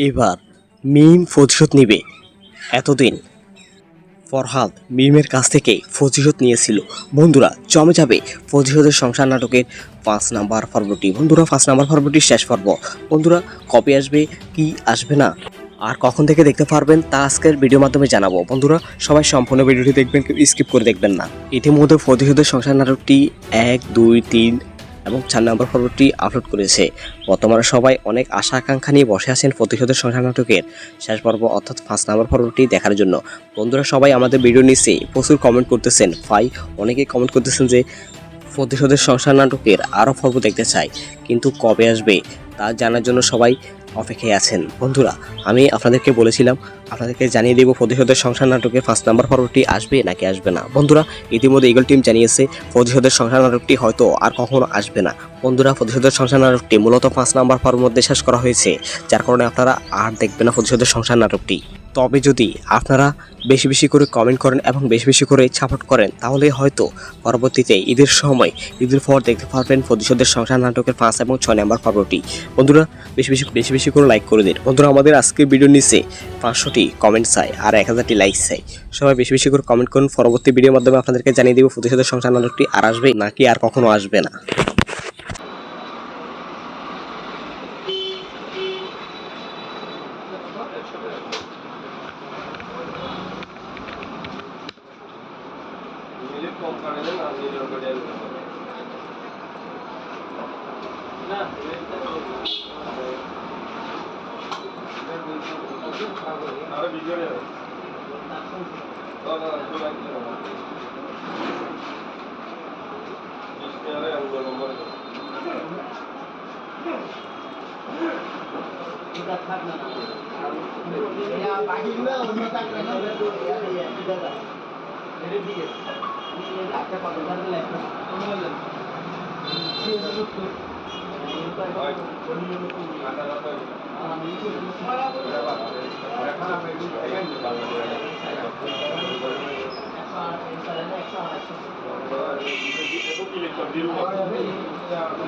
এবার মিম প্রতিশোধ নিবে। এতদিন ফরহাদ মিমের কাছ থেকে প্রতিশোধ নিয়েছিল। বন্ধুরা জমে যাবে প্রতিশোধের সংসার নাটকের 5 নাম্বার পর্বটি। বন্ধুরা 5 নাম্বার পর্বটির শেষ পর্ব। বন্ধুরা কবে আসবে, কি আসবে না, আর কখন থেকে দেখতে পারবেন তা আজকের ভিডিওর মাধ্যমে জানাবো। বন্ধুরা সবাই সম্পূর্ণ ভিডিওটি দেখবেন, কেউ স্কিপ করে দেখবেন না। ইতিমধ্যে প্রতিশোধের সংসার নাটকটি 1, 2, 3 এবং 4 নম্বর পর্বটি আপলোড করেছে। বর্তমানে সবাই অনেক আশা আকাঙ্ক্ষা নিয়ে বসে আছেন প্রতিশোধের সংসার নাটকের শেষ পর্ব অর্থাৎ 5 নম্বর পর্বটি দেখার জন্য। বন্ধুরা সবাই আমাদের ভিডিও নিচে প্রচুর কমেন্ট করতেছেন। অনেকেই কমেন্ট করতেছেন যে প্রতিশোধের সংসার নাটকের আরও পর্ব দেখতে চাই, কিন্তু কবে আসবে তা জানার জন্য সবাই অপেক্ষায় আছেন। বন্ধুরা আমি আপনাদেরকে বলেছিলাম, আপনাদেরকে জানিয়ে দেব প্রতিশোধের সংসার নাটকের 5 নম্বর পর্বটি আসবে নাকি আসবে না। বন্ধুরা ইতিমধ্যে ইগল টিম জানিয়েছে প্রতিশোধের সংসার নাটকটি হয়তো আর কখনো আসবে না। বন্ধুরা প্রতিশোধের সংসার নাটকটি মূলত 5 নম্বর পর্বের মধ্যে শেষ করা হয়েছে, যার কারণে আপনারা আর দেখবেন না প্রতিশোধের সংসার নাটকটি। তবে যদি আপনারা বেশি বেশি করে কমেন্ট করেন এবং বেশি বেশি করে সাপোর্ট করেন, তাহলে হয়তো পরবর্তীতে ঈদের সময়, ঈদের পর দেখতে পারবেন প্রতিশোধের সংসার নাটকের 5 এবং 6 নম্বর পর্বটি। বন্ধুরা বেশি বেশি করে লাইক করে দিন। বন্ধুরা আমাদের আজকের ভিডিওর নিচে 500টি কমেন্ট চাই আর 1000টি লাইক চাই। সবাই বেশি বেশি করে কমেন্ট করুন। পরবর্তী ভিডিওর মাধ্যমে আপনাদেরকে জানিয়ে দেব প্রতিশোধের সংসার নাটকটি আর আসবে নাকি আর কখনো আসবে না।